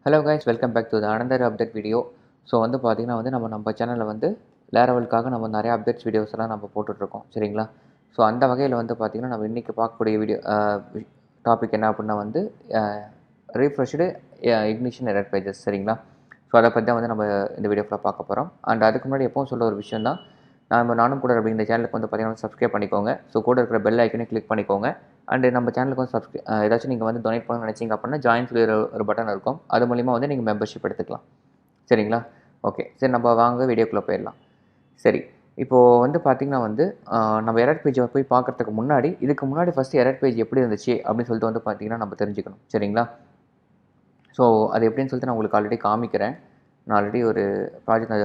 Hello guys, welcome back to the another update video. So வந்து பார்த்திங்கன்னா நம்ம சேனலில் வந்து லேரவலுக்காக நம்ம நிறைய அப்டேட்ஸ் வீடியோஸ் எல்லாம் நம்ம போட்டுட்ருக்கோம், சரிங்களா? ஸோ அந்த வகையில் வந்து பார்த்திங்கன்னா நம்ம இன்றைக்கி பார்க்கக்கூடிய வீடியோ டாபிக் என்ன அப்படின்னா வந்து ரீஃப்ரெஷ்டு இக்னிஷன் எரர் பேஜஸ், சரிங்களா? ஸோ அதை பற்றி தான் வந்து நம்ம இந்த வீடியோ ஃபுல்லாக பார்க்க போகிறோம். அண்ட் அதுக்கு முன்னாடி எப்பவும் சொல்ல ஒரு விஷயம் தான், நானும் கூட அப்படிங்கிற சேனலுக்கு வந்து பார்த்திங்கன்னா சப்ஸ்கிரைப் பண்ணிக்கோங்க. ஸோ கூட இருக்கிற பெல் ஐக்கனே கிளிக் பண்ணிக்கோங்க. அண்டு நம்ம சேனலுக்கு வந்து ஏதாச்சும் நீங்கள் வந்து டொனேட் பண்ண நினச்சிங்க அப்படின்னா ஜாயின் சொல்லி ஒரு பட்டன் இருக்கும், அது மூலிமா வந்து நீங்கள் மெம்பர்ஷிப் எடுத்துக்கலாம், சரிங்களா? ஓகே, சரி நம்ம வாங்க வீடியோக்குள்ளே போயிடலாம். சரி, இப்போது வந்து பார்த்திங்கன்னா வந்து நம்ம எரர் பேஜை போய் பார்க்குறதுக்கு முன்னாடி இதுக்கு முன்னாடி ஃபஸ்ட்டு எரர் பேஜ் எப்படி இருந்துச்சு அப்படின்னு சொல்லிட்டு வந்து பார்த்திங்கன்னா நம்ம தெரிஞ்சுக்கணும், சரிங்களா? ஸோ அது எப்படின்னு சொல்லிட்டு நான் உங்களுக்கு ஆல்ரெடி காமிக்கிறேன். நான் ஆல்ரெடி ஒரு ப்ராஜெக்ட்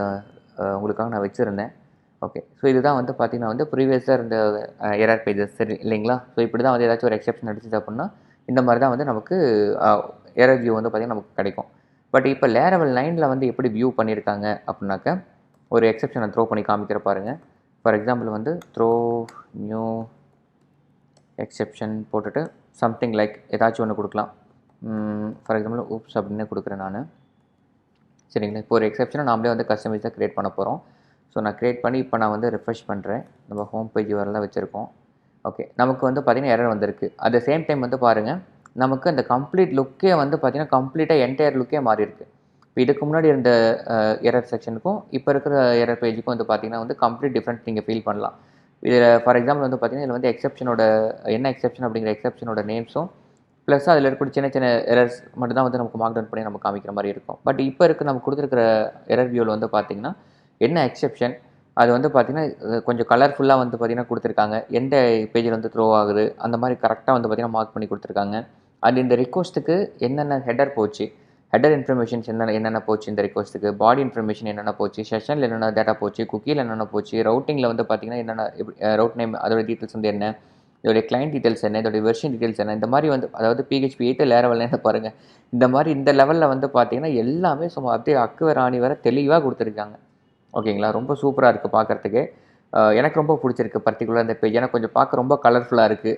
உங்களுக்காக நான் வச்சுருந்தேன். ஓகே, ஸோ இதுதான் வந்து பார்த்திங்கன்னா வந்து ப்ரீவியஸாக இருந்த எரர் பேஜஸ், சரி இல்லைங்களா? ஸோ இப்படி தான் வந்து ஏதாச்சும் ஒரு எக்ஸெப்ஷன் அடிச்சிது அப்படின்னா இந்த மாதிரி தான் வந்து நமக்கு எரர் வியூ வந்து பார்த்திங்கன்னா நமக்கு கிடைக்கும். பட் இப்போ லேரவல் 9ல் வந்து எப்படி வியூ பண்ணியிருக்காங்க அப்படின்னாக்க, ஒரு எக்ஸெப்ஷனை த்ரோ பண்ணி காமிக்கிற பாருங்கள். ஃபார் எக்ஸாம்பிள் வந்து த்ரோ நியூ எக்ஸெப்ஷன் போட்டுட்டு சம்திங் லைக் ஏதாச்சும் ஒன்று கொடுக்கலாம். ஃபார் எக்ஸாம்பிள் ஊப்ஸ் அப்படின்னு கொடுக்குறேன் நான், சரிங்களா? இப்போ ஒரு எக்ஸெப்ஷனை நாமளே வந்து கஸ்டமைஸாக க்ரியேட் பண்ண போகிறோம். ஸோ நான் க்ரியேட் பண்ணி இப்போ நான் வந்து ரெஃப்ரெஷ் பண்ணுறேன். நம்ம ஹோம் பேஜ் வரலாம் வச்சுருக்கோம். ஓகே, நமக்கு வந்து பார்த்திங்கன்னா எரர் வந்திருக்கு. அட் த சேம் டைம் வந்து பாருங்கள், நமக்கு அந்த கம்ப்ளீட் லுக்கே வந்து பார்த்திங்கன்னா கம்ப்ளீட்டாக என்டையர் லுக்கே மாறி இருக்குது. இப்போ இதுக்கு முன்னாடி இருந்த எரர் செக்ஷனுக்கும் இப்போ இருக்கிற எரர் பேஜுக்கும் வந்து பார்த்திங்கன்னா வந்து கம்ப்ளீட் டிஃப்ரெண்ட் நீங்கள் ஃபீல் பண்ணலாம். இதில் ஃபார் எக்ஸாம்பிள் வந்து பார்த்திங்கன்னா இதில் வந்து எக்ஸெப்ஷனோட என்ன எக்ஸெப்ஷன் அப்படிங்கிற எக்ஸெப்ஷனோட நேம்ஸும் ப்ளஸ் அதில் இருக்கக்கூடிய சின்ன சின்ன எரர்ஸ் மட்டும் தான் வந்து நமக்கு மார்க் டவுன் பண்ணி நம்ம காமிக்கிற மாதிரி இருக்கும். பட் இப்போ இருக்க நம்ம கொடுத்துருக்கிற எரர் வியூவில் வந்து பார்த்திங்கன்னா என்ன எக்ஸெப்ஷன் அது வந்து பார்த்திங்கன்னா கொஞ்சம் கலர்ஃபுல்லாக வந்து பார்த்திங்கன்னா கொடுத்துருக்காங்க. எந்த பேஜில் வந்து த்ரோ ஆகுது அந்த மாதிரி கரெக்டாக வந்து பார்த்திங்கன்னா மார்க் பண்ணி கொடுத்துருக்காங்க. அண்ட் இந்த ரிக்வஸ்ட்டுக்கு என்னென்ன ஹெடர் போச்சு, ஹெடர் இன்ஃபர்மேஷன்ஸ் என்னென்ன போச்சு, இந்த ரிக்வஸ்ட்டுக்கு பாடி இன்ஃபர்மேஷன் என்னென்ன போச்சு, செஷனில் என்னென்ன டேட்டா போச்சு, குக்கியில் என்னென்ன போச்சு, ரவுட்டிங்கில் வந்து பார்த்திங்கன்னா என்னென்ன ரவுட் நேம் அதோட டீட்டெயில்ஸ் வந்து என்ன, இதோடைய கிளைண்ட் டீட்டெயில்ஸ் என்ன, இதோடைய வெர்ஷன் டீட்டெயில்ஸ் என்ன, இந்த மாதிரி வந்து அதாவது PHP 8 லேரவல் என்ன பாருங்கள். இந்த மாதிரி இந்த லெவலில் வந்து பார்த்திங்கன்னா எல்லாமே சும்மா அப்படியே அக்கு ராணி வர தெளிவாக கொடுத்துருக்காங்க. ஓகேங்களா? ரொம்ப சூப்பராக இருக்குது பார்க்குறதுக்கு. எனக்கு ரொம்ப பிடிச்சிருக்கு பர்டிகுலராக இந்த பேஜ். ஏன்னா கொஞ்சம் பார்க்க ரொம்ப கலர்ஃபுல்லாக இருக்குது,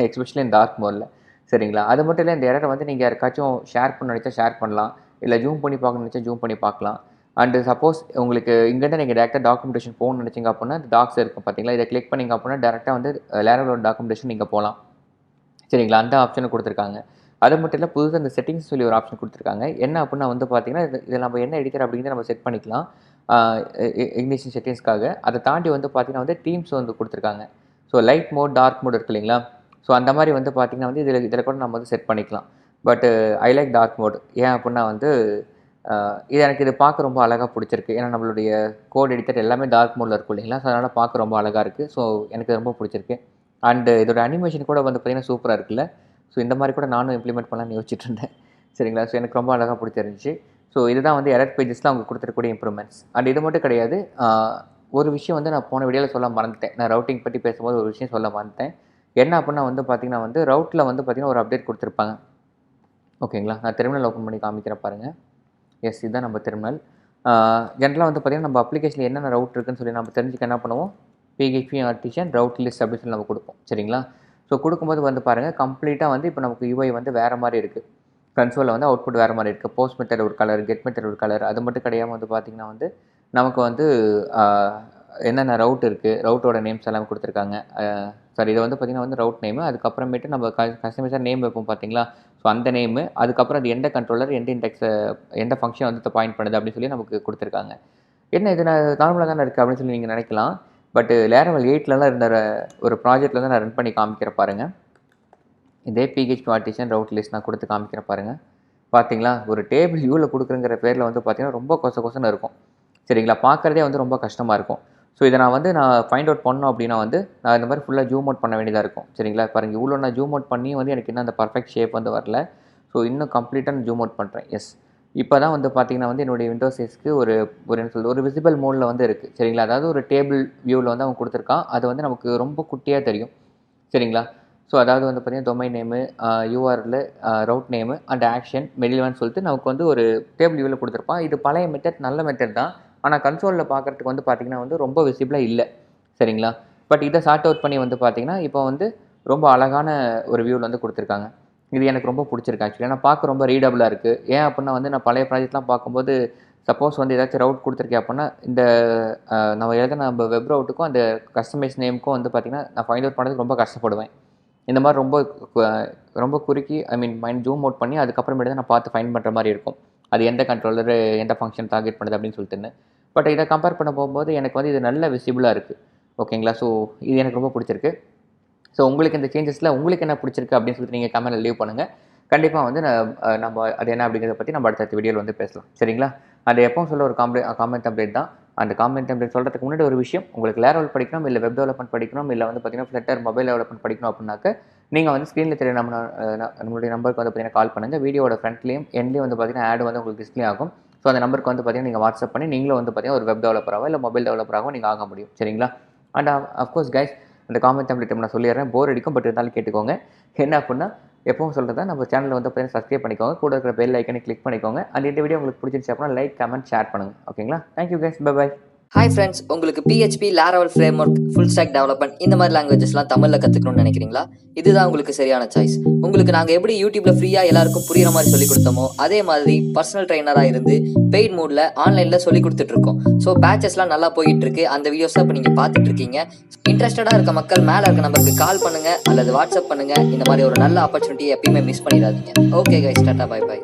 எக்ஸ்பெஷலி இந்த டார்க் மோடில், சரிங்களா? அது மட்டும் இல்லை, இந்த எரரை வந்து நீங்கள் யாருக்காச்சும் ஷேர் பண்ண நினச்சா ஷேர் பண்ணலாம், இல்லை ஜூம் பண்ணி பார்க்கணும்னு நினச்சா ஜூம் பண்ணி பார்க்கலாம். அண்டு சப்போஸ் உங்களுக்கு இங்கேருந்து நீங்கள் டேரெக்டாக டாக்குமெண்டேஷன் போகணும்னு நினச்சிங்க அப்படின்னா இந்த டாக்ஸ் இருக்கும் பார்த்தீங்களா, இதை கிளிக் பண்ணிங்க அப்படின்னா டேரெக்டாக வந்து லேரவலோட டாக்குமெண்டேஷன் நீங்கள் போகலாம், சரிங்களா? அந்த ஆப்ஷனை கொடுத்துருக்காங்க. அது மட்டும் இல்லை, புதுசாக இந்த செட்டிங்ஸ் சொல்லி ஒரு ஆப்ஷன் கொடுத்துருக்காங்க. என்ன அப்படின்னா வந்து பார்த்தீங்கன்னா இதில் நம்ம என்ன எடிட்டர் அப்படிங்கிறத நம்ம செட் பண்ணிக்கலாம் இக்னிஷன் செட்டிங்ஸ்க்காக. அதை தாண்டி வந்து பார்த்திங்கன்னா வந்து தீம்ஸ் வந்து கொடுத்துருக்காங்க. So light mode, dark mode இருக்குது இல்லைங்களா? ஸோ அந்த மாதிரி வந்து பார்த்திங்கன்னா வந்து இதில் கூட நம்ம வந்து செட் பண்ணிக்கலாம். But I like dark mode. ஏன் அப்படின்னா வந்து இது பார்க்க ரொம்ப அழகாக பிடிச்சிருக்கு. ஏன்னா நம்மளுடைய கோட் எடிட்டர் எல்லாமே டார்க் மோடில் இருக்கும் இல்லைங்களா? ஸோ அதனால் பார்க்க ரொம்ப அழகாக இருக்குது. ஸோ எனக்கு ரொம்ப பிடிச்சிருக்கு. அண்டு இதோட அனிமேஷன் கூட வந்து பார்த்திங்கன்னா சூப்பராக இருக்குல்ல? ஸோ இந்த மாதிரி கூட நானும் இம்ப்ளிமெண்ட் பண்ணலான்னு யோசிச்சுட்டு இருந்தேன், சரிங்களா? ஸோ எனக்கு ரொம்ப அழகாக பிடிச்சிருந்துச்சு. ஸோ இதுதான் வந்து எரர் பேஜஸில் அவங்க கொடுத்துருக்கூடிய இம்ப்ரூவ்மெண்ட்ஸ். அண்ட் இது மட்டும் கிடையாது, ஒரு விஷயம் வந்து நான் போன வீடியோவில் சொல்ல மறந்துட்டேன். நான் ரவுட்டிங் பற்றி பேசும்போது ஒரு விஷயம் சொல்ல மறந்துட்டேன். என்ன அப்படின்னா வந்து பார்த்திங்கன்னா வந்து ரவுட்டில் வந்து பார்த்திங்கன்னா ஒரு அப்டேட் கொடுத்துருப்பாங்க, ஓகேங்களா? நான் டெர்மினல் ஓப்பன் பண்ணி காமிக்கிறேன் பாருங்கள். எஸ், இதுதான் நம்ம டெர்மினல். ஜென்ரலாக வந்து பார்த்திங்கன்னா நம்ம அப்ளிகேஷனில் என்னென்ன ரவுட் இருக்குன்னு சொல்லி நம்ம தெரிஞ்சுக்க என்ன பண்ணுவோம், PHP ஆர்டிஷன் ரவுட் லிஸ்ட் அப்படின்னு சொல்லி நம்ம கொடுப்போம், சரிங்களா? ஸோ கொடுக்கும்போது வந்து பாருங்கள் கம்ப்ளீட்டாக வந்து இப்போ நமக்கு UI வந்து வேறு மாதிரி இருக்குது. கன்சோலில் வந்து அவுட்புட் வேறு மாதிரி இருக்குது. போஸ்ட் மெத்தட் ஒரு கலர், கெட் மெத்தட் ஒரு கலர். அது மட்டும் கிடையாமல் வந்து பார்த்திங்கன்னா வந்து நமக்கு வந்து என்னென்ன ரவுட் இருக்குது, ரவுட்டோட நேம்ஸ் எல்லாமே கொடுத்துருக்காங்க. சாரி, இதை வந்து பார்த்திங்கன்னா வந்து ரவுட் நேமு, அதுக்கப்புறமேட்டு நம்ம கஸ்டமைஸாக நேம் வைப்போம் பார்த்தீங்களா? ஸோ அந்த நேமு, அதுக்கப்புறம் அது எந்த கண்ட்ரோலர், எந்த இண்டெக்ஸை, எந்த ஃபங்க்ஷன் வந்து பாயிண்ட் பண்ணுது அப்படின்னு சொல்லி நமக்கு கொடுத்துருக்காங்க. என்ன இது நார்மலாக தானே இருக்குது அப்படின்னு சொல்லி நீங்கள் நினைக்கலாம். பட் லேரவல் 8லலாம் இருந்த ஒரு ப்ராஜெக்டில் தான் நான் ரன் பண்ணி காமிக்கிற பாருங்கள். இதே PHP ஆர்டிஷன் ரவுட் லிஸ்ட் நான் கொடுத்து காமிக்கிற பாருங்கள். பார்த்தீங்களா? ஒரு டேபிள் வியூவில் கொடுக்குறங்கிற பேரில் வந்து பார்த்திங்கன்னா ரொம்ப கொசன்னு இருக்கும், சரிங்களா? பார்க்குறதே வந்து ரொம்ப கஷ்டமாக இருக்கும். ஸோ இதை நான் ஃபைண்ட் அவுட் பண்ணோம் அப்படின்னா வந்து நான் இந்த மாதிரி ஃபுல்லாக ஜூம் அவுட் பண்ண வேண்டியதாக இருக்கும், சரிங்களா? பாருங்கள், இவ்வளோ நான் ஜூம் அவுட் பண்ணி வந்து எனக்கு இன்னும் அந்த பர்ஃபெக்ட் ஷேப் வந்து வரல. ஸோ இன்னும் கம்ப்ளீட்டாக நான் ஜூம் அவுட் பண்ணுறேன். எஸ், இப்போ தான் வந்து பார்த்திங்கன்னா வந்து என்னுடைய விண்டோஸ் சைஸ்க்கு ஒரு என்ன சொல்கிறது, ஒரு விசிபிள் மோடில் வந்து இருக்குது, சரிங்களா? அதாவது ஒரு டேபிள் வியூவில் வந்து அவன் கொடுத்துருக்கான். அது வந்து நமக்கு ரொம்ப குட்டியாக தெரியும், சரிங்களா? ஸோ அதாவது வந்து பார்த்திங்கன்னா domain name, URL, route name and action மெடில்வான்னு சொல்லிட்டு நமக்கு வந்து ஒரு டேபிள் வியூவில் கொடுத்துருப்பான். இது பழைய மெத்தட், நல்ல மெத்தட் தான். ஆனால் கன்சோலில் பார்க்குறதுக்கு வந்து பார்த்திங்கன்னா வந்து ரொம்ப விசிபிளாக இல்லை, சரிங்களா? பட் இதை சார்ட் அவுட் பண்ணி வந்து பார்த்திங்கன்னா இப்போ வந்து ரொம்ப அழகான ஒரு வியூவில் வந்து கொடுத்துருக்காங்க. இது எனக்கு ரொம்ப பிடிச்சிருக்கு ஆக்சுவலி. ஏன்னா பார்க்க ரொம்ப ரீடபுளாக இருக்குது. ஏன் அப்படின்னா வந்து நான் பழைய ப்ராஜெக்ட்லாம் பார்க்கும்போது சப்போஸ் வந்து ஏதாச்சும் ரவுட் கொடுத்துருக்கேன் அப்படின்னா இந்த நம்ம எழுதின நம்ம வெப் ரவுட்டுக்கும் அந்த கஸ்டமைஸ் நேமுக்கும் வந்து பார்த்திங்கன்னா நான் ஃபைண்ட் அவுட் பண்ணுறதுக்கு ரொம்ப கஷ்டப்படுவேன். இந்த மாதிரி ரொம்ப குறுக்கி மைண்ட் ஜூம் அவுட் பண்ணி அதுக்கப்புறமேட்டு தான் நான் பார்த்து ஃபைண்ட் பண்ணுற மாதிரி இருக்கும். அது எந்த கண்ட்ரோலர் எந்த ஃபங்க்ஷன் டார்கெட் பண்ணுது அப்படின்னு சொல்லிட்டுன்னு. பட் இதை கம்பேர் பண்ண போகும்போது எனக்கு வந்து இது நல்ல விசிபிளாக இருக்குது. ஓகேங்களா? ஸோ இது எனக்கு ரொம்ப பிடிச்சிருக்கு. ஸோ உங்களுக்கு இந்த சேஞ்சஸில் உங்களுக்கு என்ன பிடிச்சிருக்கு அப்படின்னு சொல்லிட்டு நீங்கள் கமெண்ட்டில் லீவ் பண்ணுங்கள். கண்டிப்பாக வந்து நம்ம அது என்ன அப்படிங்கிறத பற்றி நம்ம அடுத்த வீடியோவில் வந்து பேசலாம். சரிங்களா? அது எப்பவும் சொல்ல ஒரு காமெண்ட் அப்டேட் தான். அந்த காமெண்ட் அப்டேட் சொல்கிறதுக்கு முன்னாடி ஒரு விஷயம், உங்களுக்கு Laravel படிக்கணும், இல்லை வெப் டெவலப்மெண்ட் படிக்கணும், இல்லை வந்து பார்த்தீங்கன்னா ஃப்ளட்டர் மொபைல் டெவலப்மெண்ட் படிக்கணும் அப்படின்னாக்க நீங்கள் வந்து ஸ்க்ரீனில் தெரிய நம்மளுடைய நம்பருக்கு வந்து பார்த்தீங்கன்னா கால் பண்ணுங்கள். வீடியோட ஃப்ரண்ட்லேயும் எண்ட்லேயும் வந்து பார்த்தீங்கன்னா ஆட் வந்து உங்களுக்கு டிஸ்ப்ளே ஆகும். ஸோ அந்த நம்பருக்கு வந்து பார்த்தீங்கன்னா நீங்கள் வாட்ஸ்அப் பண்ணி நீங்களும் வந்து பார்த்தீங்கன்னா ஒரு வெப் டெவலப்பராகவோ இல்லை மொபைல் டெவலப்பராகவோ நீங்கள் ஆக முடியும். சரிங்களா? அண்ட் அஃப்கோர்ஸ் கைஸ், அந்த காமெண்ட் டெம்ப்ளேட் நான் சொல்லிடுறேன். போர் அடிக்கும், பட் இருந்தாலும் கேட்டுக்கோங்க. என்ன அப்படின்னா எப்பவும் சொல்கிறதா நம்ம சேனலில் வந்து பார்த்தீங்கன்னா சப்ஸ்கிரைப் பண்ணிக்கோங்க, கூட இருக்கிற பெல் ஐக்கனை கிளிக் பண்ணிக்கோங்க. அந்த இந்த வீடியோ உங்களுக்கு பிடிச்சிருச்சு அப்படின்னா லைக், கமெண்ட், ஷேர் பண்ணுங்கள். ஓகேங்களா? Thank you guys, bye bye. Hi friends, உங்களுக்கு PHP, Laravel framework, full stack development இந்த மாதிரி லாங்குவேஜஸ்லாம் தமிழில் கற்றுக்கணும்னு நினைக்கிறீங்களா? இதுதான் உங்களுக்கு சரியான சாய்ஸ். உங்களுக்கு நாங்கள் எப்படி யூடியூப்பில் ஃப்ரீயாக எல்லாருக்கும் புரியுற மாதிரி சொல்லிக் கொடுத்தோமோ அதே மாதிரி பர்சனல் ட்ரைனராக இருந்து பெய்ட் மூடில் ஆன்லைனில் சொல்லிக் கொடுத்துட்ருக்கோம். ஸோ பேச்சஸ்லாம் நல்லா போயிட்டு இருக்கு. அந்த வீடியோஸை இப்போ நீங்கள் பார்த்துட்டு இருக்கீங்க. இன்ட்ரெஸ்டடாக இருக்க மக்கள் மேலே இருக்க நம்பருக்கு கால் பண்ணுங்கள் அல்லது வாட்ஸ்அப் பண்ணுங்கள். இந்த மாதிரி ஒரு நல்ல ஆப்பர்ச்சுனிட்டியை எப்பயுமே மிஸ் பண்ணிடாதீங்க. Okay guys, tata, bye by.